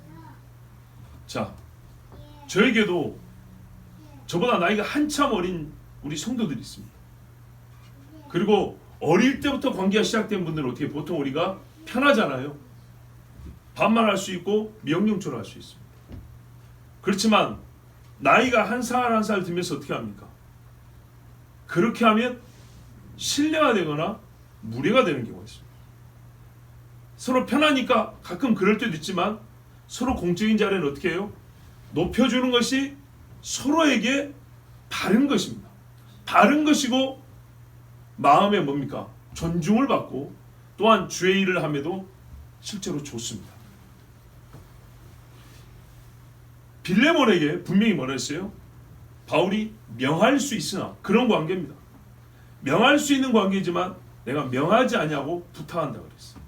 자, 저에게도 저보다 나이가 한참 어린 우리 성도들이 있습니다. 그리고 어릴 때부터 관계가 시작된 분들은 어떻게 보통 우리가 편하잖아요. 반말할 수 있고 명령조를 할 수 있습니다. 그렇지만 나이가 한 살 한 살 들면서 어떻게 합니까? 그렇게 하면 신뢰가 되거나 무례가 되는 경우가 있습니다. 서로 편하니까 가끔 그럴 때도 있지만 서로 공적인 자리는 어떻게 해요? 높여주는 것이 서로에게 바른 것입니다. 바른 것이고 마음에 뭡니까? 존중을 받고 또한 주의 일을 함에도 실제로 좋습니다. 빌레몬에게 분명히 뭐라 했어요? 바울이 명할 수 있으나 그런 관계입니다. 명할 수 있는 관계지만 내가 명하지 아니하고 부탁한다 그랬어요.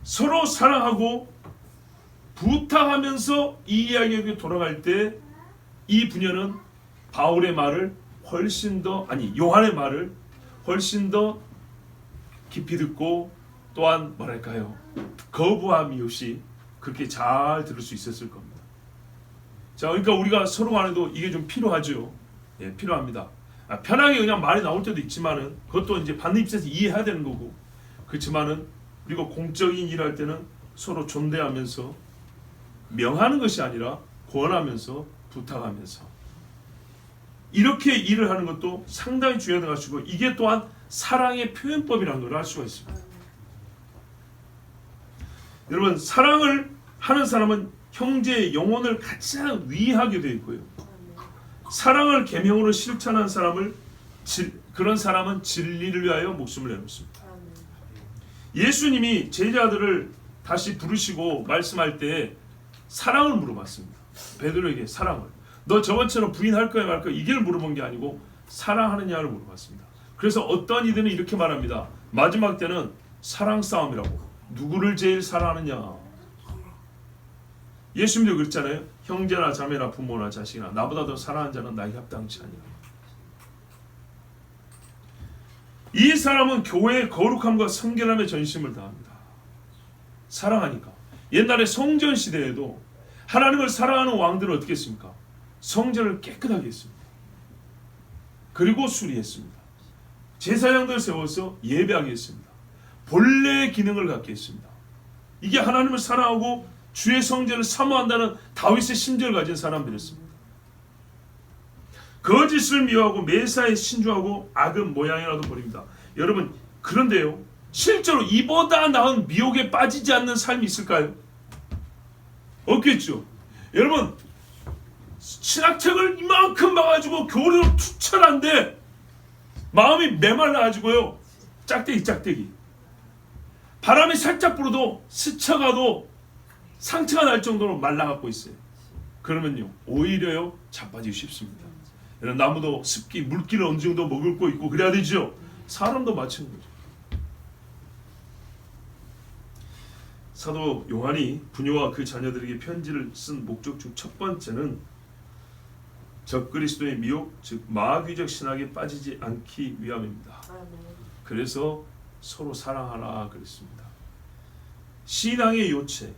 서로 사랑하고 부탁하면서 이 이야기에게 돌아갈 때 이 부녀는 바울의 말을 훨씬 더, 아니 요한의 말을 훨씬 더 깊이 듣고 또한 뭐랄까요, 거부함이 없이 그렇게 잘 들을 수 있었을 겁니다. 자, 그러니까 우리가 서로 간에도 이게 좀 필요하죠. 예, 필요합니다. 편하게 그냥 말이 나올 때도 있지만은 그것도 이제 받는 입장에서 이해해야 되는 거고, 그렇지만은 그리고 공적인 일할 때는 서로 존대하면서 명하는 것이 아니라 권하면서 부탁하면서 이렇게 일을 하는 것도 상당히 중요하다고 하시고, 이게 또한 사랑의 표현법이라는 걸 알 수가 있습니다. 여러분, 사랑을 하는 사람은 형제의 영혼을 가장 위하게 되어 있고요. 사랑을 계명으로 실천한 사람을 그런 사람은 진리를 위하여 목숨을 내놓습니다. 예수님이 제자들을 다시 부르시고 말씀할 때 사랑을 물어봤습니다. 베드로에게 사랑을. 너 저번처럼 부인할 거야 말 거야 이걸 물어본 게 아니고 사랑하느냐를 물어봤습니다. 그래서 어떤 이들은 이렇게 말합니다. 마지막 때는 사랑 싸움이라고. 누구를 제일 사랑하느냐. 예수님도 그랬잖아요. 형제나 자매나 부모나 자식이나 나보다 더 사랑하는 자는 나에게 합당치 아니라. 이 사람은 교회의 거룩함과 성결함에 전심을 다합니다. 사랑하니까. 옛날에 성전 시대에도 하나님을 사랑하는 왕들은 어떻게 했습니까? 성전을 깨끗하게 했습니다. 그리고 수리했습니다. 제사장들 세워서 예배하게 했습니다. 본래의 기능을 갖게 했습니다. 이게 하나님을 사랑하고 주의 성전을 사모한다는 다윗의 심정을 가진 사람들이었습니다. 거짓을 미워하고 매사에 신중하고 악은 모양이라도 버립니다. 여러분, 그런데요, 실제로 이보다 나은 미혹에 빠지지 않는 삶이 있을까요? 없겠죠. 여러분, 신학책을 이만큼 봐가지고 교리로 투철한데 마음이 메말라가지고요, 짝대기 바람이 살짝 불어도 스쳐가도 상처가 날 정도로 말라갖고 있어요. 그러면요, 오히려요 자빠지기 쉽습니다. 이런 나무도 습기, 물기를 어느 정도 머금고 있고 그래야 되죠. 사람도 마찬가지죠. 사도 요한이 부녀와 그 자녀들에게 편지를 쓴 목적 중 첫 번째는 적그리스도의 미혹, 즉 마귀적 신학에 빠지지 않기 위함입니다. 그래서 서로 사랑하라 그랬습니다. 신앙의 요체,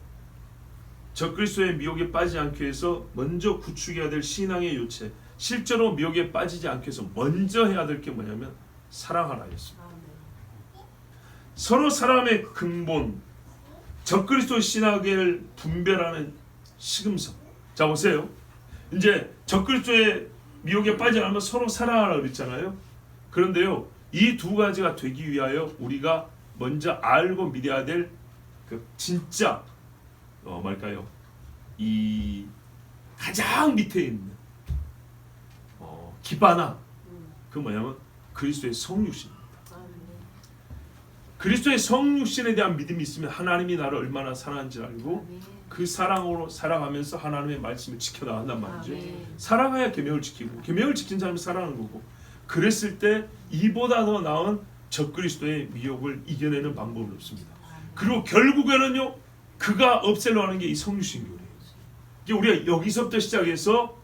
적그리스도의 미혹에 빠지지 않기 위해서 먼저 구축해야 될 신앙의 요체, 실제로 미혹에 빠지지 않기 위해서 먼저 해야 될 게 뭐냐면 사랑하라였습니다. 서로 사랑의 근본, 적그리스도 신학을 분별하는 시금석. 자, 보세요. 이제 적그리스도의 미혹에 빠지지 않으면 서로 사랑하라 그랬잖아요. 그런데요, 이 두 가지가 되기 위하여 우리가 먼저 알고 믿어야 될 그 진짜 뭘까요? 이 가장 밑에 있는 기반아, 그 뭐냐면 그리스도의 성육신입니다. 그리스도의 성육신에 대한 믿음이 있으면 하나님이 나를 얼마나 사랑하는지 알고 그 사랑으로 살아가면서 하나님의 말씀을 지켜나간단 말이죠. 사랑해야 계명을 지키고, 계명을 지킨 사람이 사랑하는 거고, 그랬을 때 이보다 더 나은 적그리스도의 미혹을 이겨내는 방법은 없습니다. 그리고 결국에는요, 그가 없애려 하는 게 이 성육신교예요. 이게 우리가 여기서부터 시작해서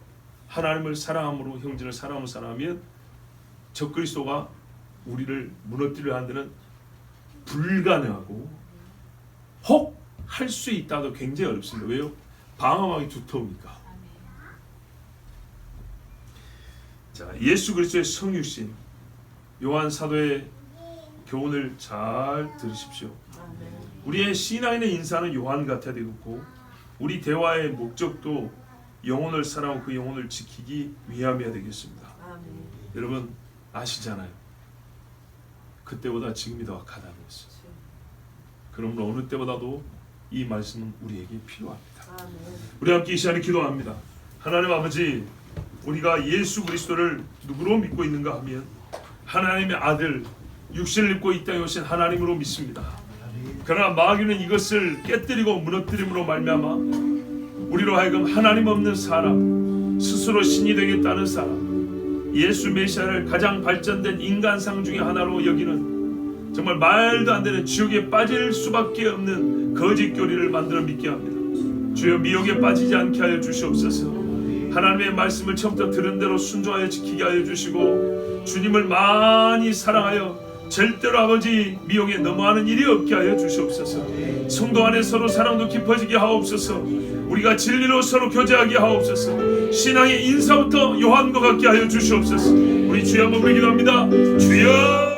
하나님을 사랑함으로 형제를 사랑함으로 살아가면 적그리스도가 우리를 무너뜨려 하는 데는 불가능하고, 혹 할 수 있다도 굉장히 어렵습니다. 왜요? 방어막이 두터우니까. 자, 예수 그리스도의 성육신, 요한 사도의 교훈을 잘 들으십시오. 우리의 신앙인의 인사는 요한 같아야 되겠고, 우리 대화의 목적도 영혼을 사랑하고 그 영혼을 지키기 위함이어야 되겠습니다. 여러분 아시잖아요. 그때보다 지금이 더 악하다는 것을. 그러므로 어느 때보다도 이 말씀은 우리에게 필요합니다. 우리 함께 이 시간에 기도합니다. 하나님 아버지, 우리가 예수 그리스도를 누구로 믿고 있는가 하면 하나님의 아들 육신을 입고 이 땅에 오신 하나님으로 믿습니다. 그러나 마귀는 이것을 깨뜨리고 무너뜨림으로 말미암아 우리로 하여금 하나님 없는 사람, 스스로 신이 되겠다는 사람, 예수 메시아를 가장 발전된 인간상 중에 하나로 여기는 정말 말도 안 되는 지옥에 빠질 수밖에 없는 거짓 교리를 만들어 믿게 합니다. 주여 미혹에 빠지지 않게 하여 주시옵소서. 하나님의 말씀을 처음부터 들은 대로 순종하여 지키게 하여 주시고 주님을 많이 사랑하여 절대로 아버지 미혹에 넘어가는 일이 없게 하여 주시옵소서. 성도 안에 서로 사랑도 깊어지게 하옵소서. 우리가 진리로 서로 교제하게 하옵소서. 신앙의 인사부터 요한과 같게 하여 주시옵소서. 우리 주여 한번 기도합니다. 주여